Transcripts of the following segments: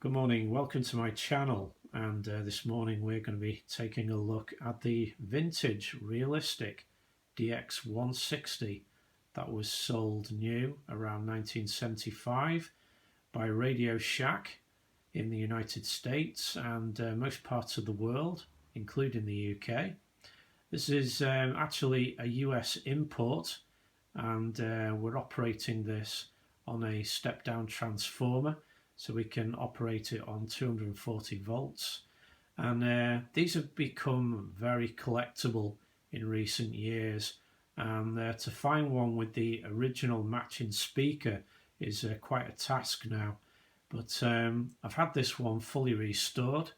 Good morning, welcome to my channel, and this morning we're going to be taking a look at the vintage realistic DX160 that was sold new around 1975 by Radio Shack in the United States and most parts of the world, including the UK. This is actually a US import, and we're operating this on a step-down transformer, so we can operate it on 240 volts. And these have become very collectible in recent years, and to find one with the original matching speaker is quite a task now. But I've had this one fully restored.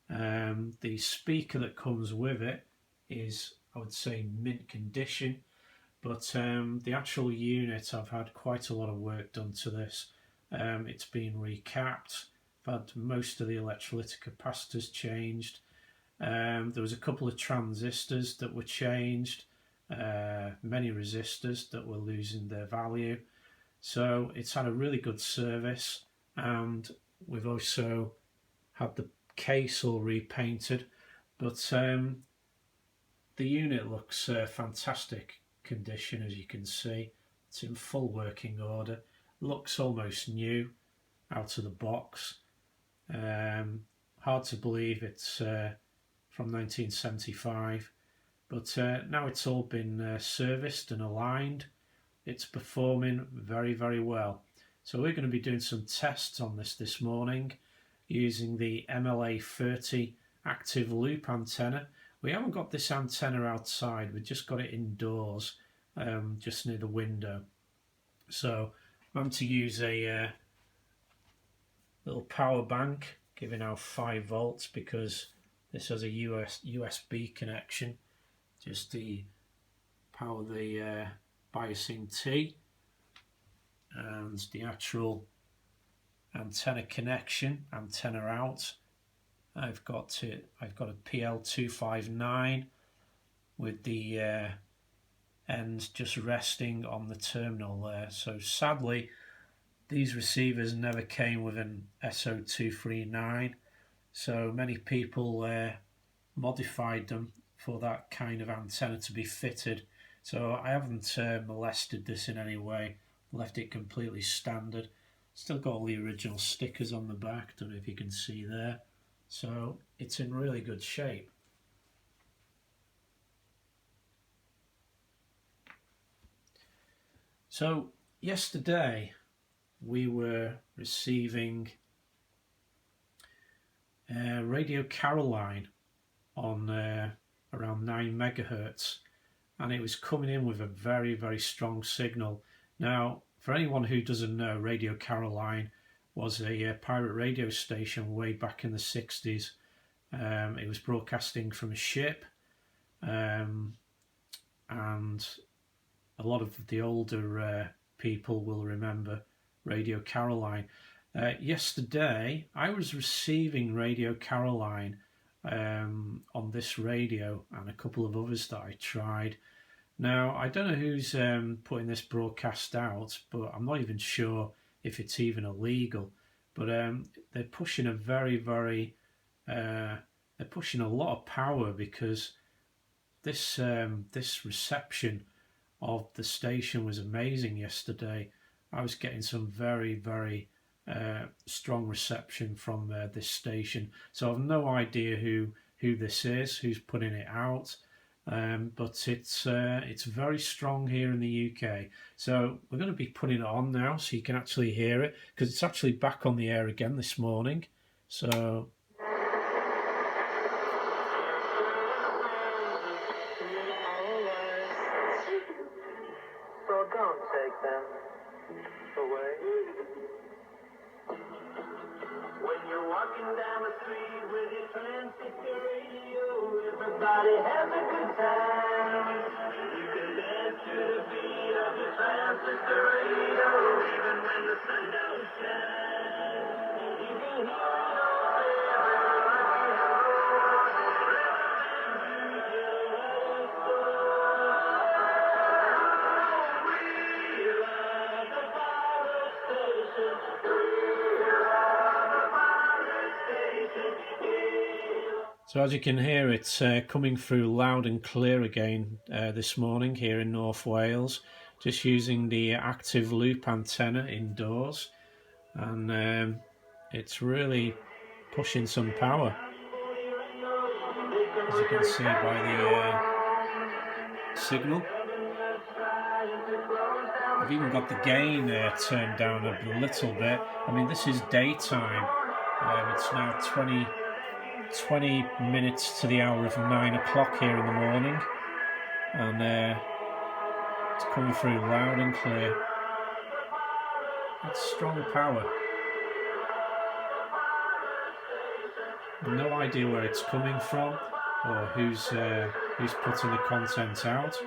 The speaker that comes with it is, I would say, mint condition, but the actual unit, I've had quite a lot of work done to this. It's been recapped. I've had most of the electrolytic capacitors changed. There was a couple of transistors that were changed, many resistors that were losing their value. So it's had a really good service, and we've also had the case all repainted. But the unit looks fantastic condition, as you can see. It's in full working order. Looks almost new out of the box. Hard to believe it's from 1975, but now it's all been serviced and aligned. It's performing very, very well. So we're going to be doing some tests on this morning using the MLA30 active loop antenna. We haven't got this antenna outside, we've just got it indoors, just near the window. So I'm to use a little power bank giving out 5 volts because this has a USB connection, just to power the biasing T, and the actual antenna connection, antenna out. I've got a PL259 with the end just resting on the terminal there. So sadly, these receivers never came with an SO239, so many people modified them for that kind of antenna to be fitted. So I haven't molested this in any way, left it completely standard. Still got all the original stickers on the back, don't know if you can see there. So it's in really good shape. So yesterday we were receiving Radio Caroline on around 9 megahertz, and it was coming in with a very, very strong signal. Now, for anyone who doesn't know, Radio Caroline was a pirate radio station way back in the 60s. It was broadcasting from a ship, and a lot of the older people will remember Radio Caroline. Yesterday I was receiving Radio Caroline on this radio and a couple of others that I tried. Now, I don't know who's putting this broadcast out, but I'm not even sure if it's even illegal. But they're pushing a they're pushing a lot of power, because this reception of the station was amazing yesterday. I was getting some very, very strong reception from this station. So I've no idea who this is, who's putting it out. But it's very strong here in the UK. So we're going to be putting it on now so you can actually hear it, because it's actually back on the air again this morning. So don't take them away. When you're walking down the street with your transistor radio, everybody has a good time. You can dance to the beat of your transistor radio, even when the sun don't shine. You can hear your favorite rock and roll. So as you can hear, it's coming through loud and clear again this morning here in North Wales, just using the active loop antenna indoors, and it's really pushing some power, as you can see by the signal. I've even got the gain turned down a little bit. I mean, this is daytime. It's now 20 minutes to the hour of 9 o'clock here in the morning, and it's coming through loud and clear. It's strong power. No idea where it's coming from or who's putting the content out.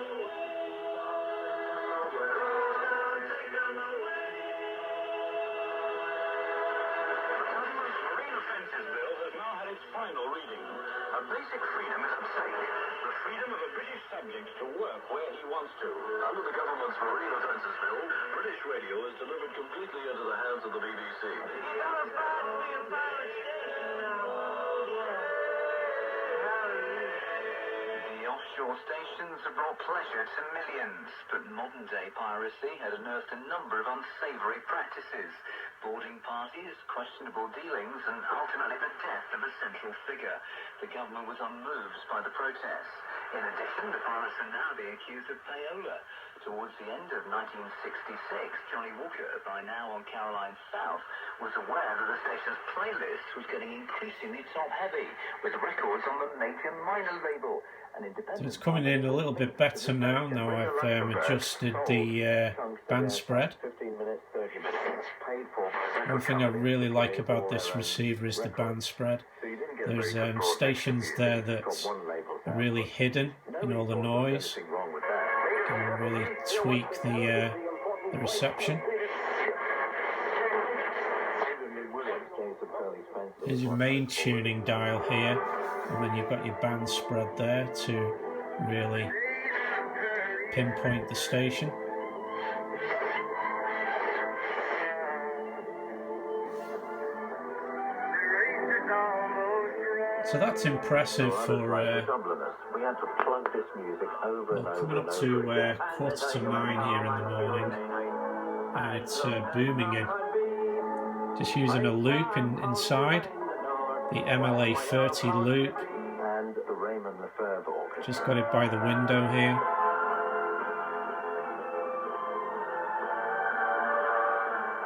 Final reading. A basic freedom is at stake. The freedom of a British subject to work where he wants to. Under the government's Marine Offences Bill, British radio is delivered completely into the hands of the BBC. The offshore stations have brought pleasure to millions, but modern-day piracy had unearthed a number of unsavoury practices. Boarding parties, questionable dealings, and ultimately the death of a central figure. The government was unmoved by the protests. In addition, the pirates are now being accused of payola. Towards the end of 1966, Johnny Walker, by now on Caroline South, was aware that the station's playlist was getting increasingly top-heavy, with records on the major minor label. So it's coming in a little bit better now. Now I've adjusted the band spread. One thing I really like about this receiver is the band spread. There's stations there that are really hidden in all the noise. You can really tweak the reception. Here's your main tuning dial here, and then you've got your band spread there to really pinpoint the station. So that's impressive for well, coming up to 8:45 here in the morning, and it's booming in. Just using a loop inside, the MLA 30 loop. Just got it by the window here.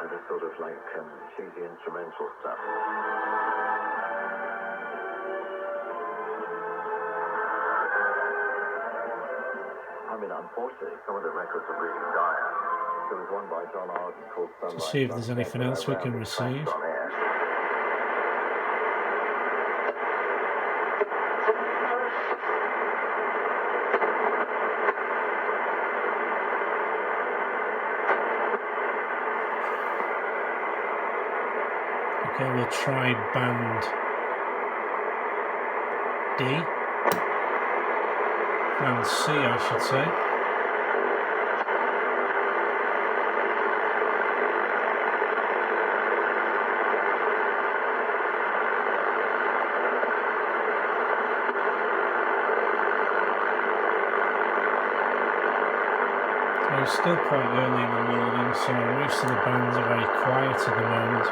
And this sort of like cheesy instrumental stuff. I mean, unfortunately, some of the records are really dire. There was one by John Arden called Sunlight. To see if there's anything else we can receive. Okay, we'll try band D. Band C, I should say. So it's still quite early in the morning, so most of the bands are very quiet at the moment.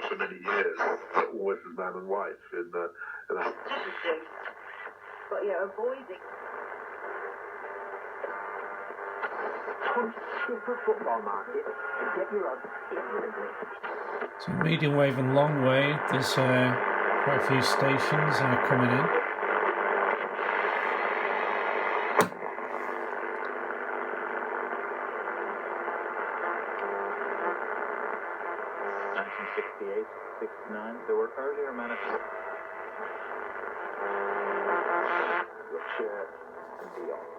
for many years, always as man and wife in a But yeah, avoiding consumer football market and get your odds instantly. So medium wave and long wave, there's quite a few stations coming in. '68, '69, there were earlier manifestations which and beyond.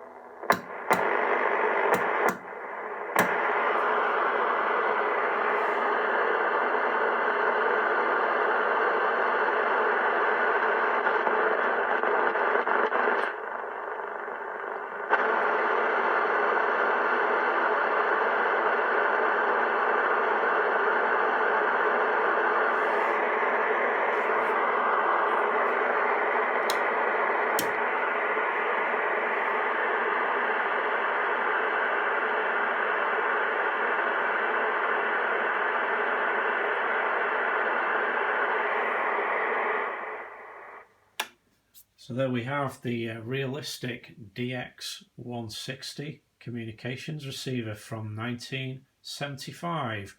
So there we have the realistic DX160 communications receiver from 1975,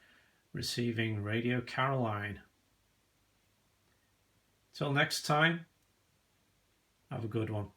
receiving Radio Caroline. Till next time, have a good one.